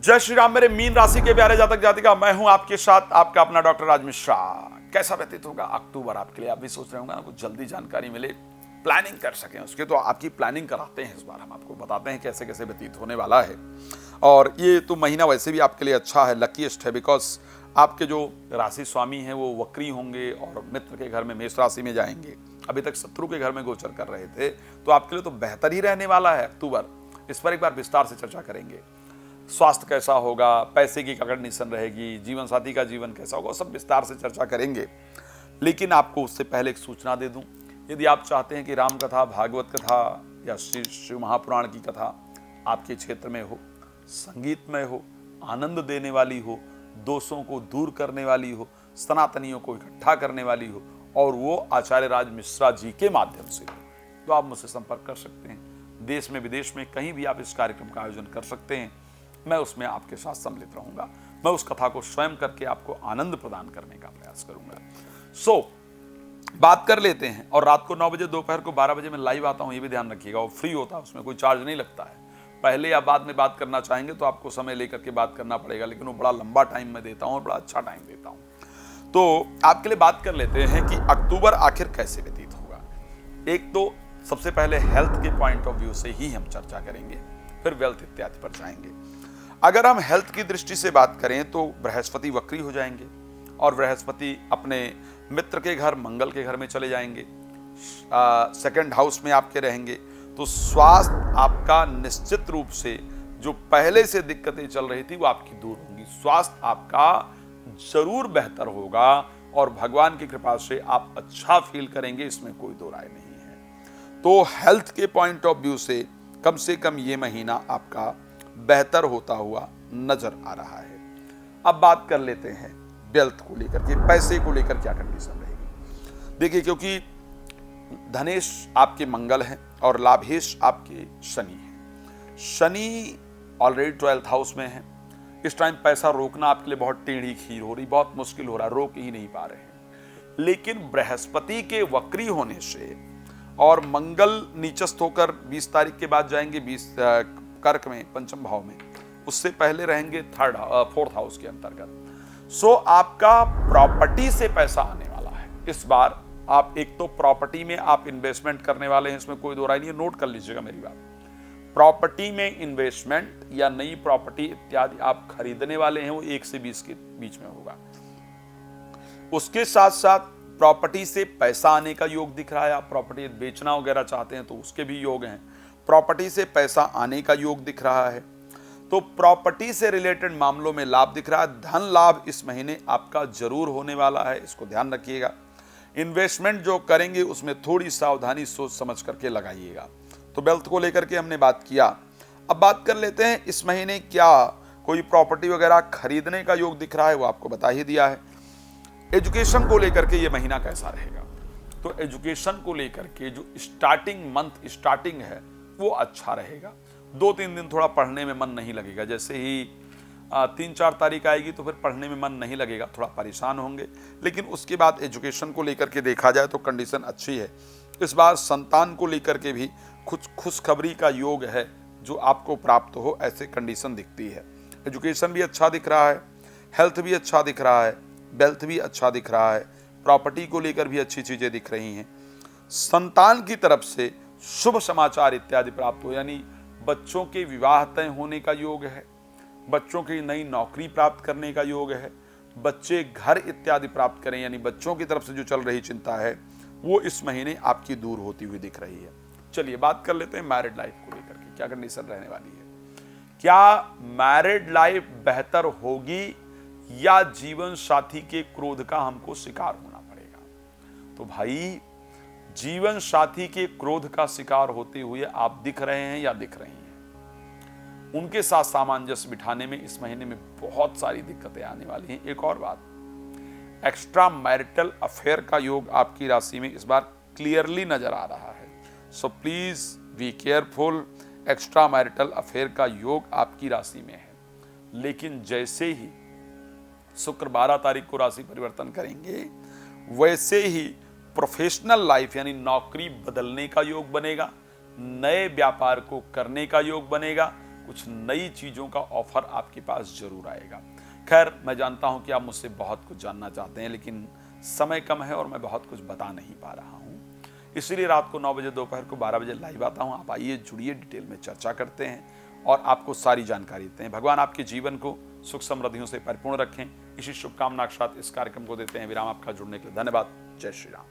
जय श्री राम। मेरे मीन राशि के प्यारे जातक जातिका, मैं हूं आपके साथ आपका अपना डॉक्टर राज मिश्रा। कैसा व्यतीत होगा अक्टूबर आपके लिए? आप भी सोच रहे होंगे ना कुछ जल्दी जानकारी मिले, प्लानिंग कर सकें उसके, तो आपकी प्लानिंग कराते हैं। इस बार हम आपको बताते हैं कैसे कैसे व्यतीत होने वाला है। और ये तो महीना वैसे भी आपके लिए अच्छा है, लकीएस्ट है, बिकॉज आपके जो राशि स्वामी हैं वो वक्री होंगे और मित्र के घर में मेष राशि में जाएंगे। अभी तक शत्रु के घर में गोचर कर रहे थे, तो आपके लिए तो बेहतर ही रहने वाला है अक्टूबर। इस पर एक बार विस्तार से चर्चा करेंगे। स्वास्थ्य कैसा होगा, पैसे की क्या कंडीशन रहेगी, जीवन साथी का जीवन कैसा होगा, सब विस्तार से चर्चा करेंगे। लेकिन आपको उससे पहले एक सूचना दे दूं, यदि आप चाहते हैं कि राम कथा, भागवत कथा या श्री शिव महापुराण की कथा आपके क्षेत्र में हो, संगीतमय हो, आनंद देने वाली हो, दोषों को दूर करने वाली हो, सनातनियों को इकट्ठा करने वाली हो, और वो आचार्य राज मिश्रा जी के माध्यम से हो, तो आप मुझसे संपर्क कर सकते हैं। देश में विदेश में कहीं भी आप इस कार्यक्रम का आयोजन कर सकते हैं। मैं उसमें आपके साथ सम्मिलित रहूंगा। मैं उस कथा को स्वयं करके आपको आनंद प्रदान करने का प्रयास करूंगा। बात कर लेते हैं। और रात को 9 बजे, दोपहर को 12 बजे मैं लाइव आता हूं, ये भी ध्यान रखिएगा। वो फ्री होता है, उसमें कोई चार्ज नहीं लगता है। पहले या बाद में बात करना चाहेंगे तो आपको समय लेकर के बात करना पड़ेगा, लेकिन वो बड़ा लंबा टाइम मैं देता हूं और बड़ा अच्छा टाइम देता हूं। तो आपके लिए बात कर लेते हैं कि अक्टूबर आखिर कैसे व्यतीत होगा। एक तो सबसे पहले हेल्थ के पॉइंट ऑफ व्यू से ही हम चर्चा करेंगे, फिर वेल्थ इत्यादि पर जाएंगे। अगर हम हेल्थ की दृष्टि से बात करें तो बृहस्पति वक्री हो जाएंगे और बृहस्पति अपने मित्र के घर, मंगल के घर में चले जाएंगे, सेकंड हाउस में आपके रहेंगे। तो स्वास्थ्य आपका निश्चित रूप से जो पहले से दिक्कतें चल रही थी वो आपकी दूर होंगी। स्वास्थ्य आपका जरूर बेहतर होगा और भगवान की कृपा से आप अच्छा फील करेंगे, इसमें कोई दो राय नहीं है। तो हेल्थ के पॉइंट ऑफ व्यू से कम ये महीना आपका बेहतर होता हुआ नजर आ रहा है। अब बात कर लेते हैं वेल्थ को लेकर के, पैसे को लेकर क्या कंडीशन रहेगी। देखिए, क्योंकि धनेश आपके मंगल हैं और लाभेश आपके शनि हैं। शनि ऑलरेडी 12th हाउस में है। इस टाइम पैसा रोकना आपके लिए बहुत टेढ़ी खीर हो रही, बहुत मुश्किल हो रहा है, रोक ही नहीं पा रहे हैं। लेकिन बृहस्पति के वक्री होने से और मंगल नीचस्थ होकर 20 तारीख के बाद जाएंगे 20 कर्क में, पंचम भाव में, उससे पहले रहेंगे 4th हाउस के अंतर्गत। सो आपका प्रॉपर्टी से पैसा आने वाला है इस बार। आप एक तो प्रॉपर्टी में आप इन्वेस्टमेंट करने वाले हैं, इसमें कोई दो राय नहीं है, नोट कर लीजिएगा मेरी बात। प्रॉपर्टी में इन्वेस्टमेंट या नई प्रॉपर्टी इत्यादि आप खरीदने वाले हैं, वो 1 से 20 के बीच में होगा। उसके साथ साथ प्रॉपर्टी से पैसा आने का योग दिख रहा है। आप प्रॉपर्टी बेचना वगैरह चाहते हैं तो उसके भी योग हैं। प्रॉपर्टी से पैसा आने का योग दिख रहा है। तो प्रॉपर्टी से रिलेटेड मामलों में लाभ दिख रहा है। धन लाभ इस महीने आपका जरूर होने वाला है, इसको ध्यान रखिएगा। इन्वेस्टमेंट जो करेंगे उसमें थोड़ी सावधानी सोच समझ करके लगाइएगा। तो वेल्थ को लेकर के हमने बात किया। अब बात कर लेते हैं इस महीने क्या कोई प्रॉपर्टी वगैरह खरीदने का योग दिख रहा है, वो आपको बता ही दिया है। एजुकेशन को लेकर के ये महीना कैसा रहेगा, तो एजुकेशन को लेकर के जो स्टार्टिंग है वो अच्छा रहेगा। 2-3 दिन थोड़ा पढ़ने में मन नहीं लगेगा, जैसे ही 3-4 तारीख आएगी तो फिर पढ़ने में मन नहीं लगेगा, थोड़ा परेशान होंगे। लेकिन उसके बाद एजुकेशन को लेकर के देखा जाए तो कंडीशन अच्छी है। इस बार संतान को लेकर के भी कुछ खुशखबरी का योग है जो आपको प्राप्त हो, ऐसे कंडीशन दिखती है। एजुकेशन भी अच्छा दिख रहा है, हेल्थ भी अच्छा दिख रहा है, वेल्थ भी अच्छा दिख रहा है, प्रॉपर्टी को लेकर भी अच्छी चीजें दिख रही हैं। संतान की तरफ से शुभ समाचार इत्यादि प्राप्त हो, यानी बच्चों के विवाह तय होने का योग है, बच्चों की नई नौकरी प्राप्त करने का योग है, बच्चे घर इत्यादि प्राप्त करें, यानी बच्चों की तरफ से जो चल रही चिंता है वो इस महीने आपकी दूर होती हुई दिख रही है। चलिए बात कर लेते हैं मैरिड लाइफ को लेकर के क्या कंडीशन रहने वाली है। क्या मैरिड लाइफ बेहतर होगी या जीवन साथी के क्रोध का हमको शिकार होना पड़ेगा? तो भाई, जीवन साथी के क्रोध का शिकार होते हुए आप दिख रहे हैं या दिख रही हैं, उनके साथ सामंजस्य बिठाने में इस महीने में बहुत सारी दिक्कतें आने वाली हैं। एक और बात, एक्स्ट्रा मैरिटल अफेयर का योग आपकी राशि में इस बार क्लियरली नजर आ रहा है। So please be careful. Extra marital affair का योग आपकी राशि में है, लेकिन जैसे ही शुक्र 12 तारीख को राशि परिवर्तन करेंगे वैसे ही प्रोफेशनल लाइफ यानी नौकरी बदलने का योग बनेगा, नए व्यापार को करने का योग बनेगा कुछ नई चीज़ों का ऑफर आपके पास जरूर आएगा। खैर, मैं जानता हूं कि आप मुझसे बहुत कुछ जानना चाहते हैं, लेकिन समय कम है और मैं बहुत कुछ बता नहीं पा रहा हूं। इसलिए रात को 9 बजे, दोपहर को 12 बजे लाइव आता हूं। आप आइए, जुड़िए, डिटेल में चर्चा करते हैं और आपको सारी जानकारी देते हैं। भगवान आपके जीवन को सुख समृद्धियों से परिपूर्ण रखें, इसी शुभकामना के साथ इस कार्यक्रम को देते हैं विराम। आपका जुड़ने के लिए धन्यवाद। जय श्री राम।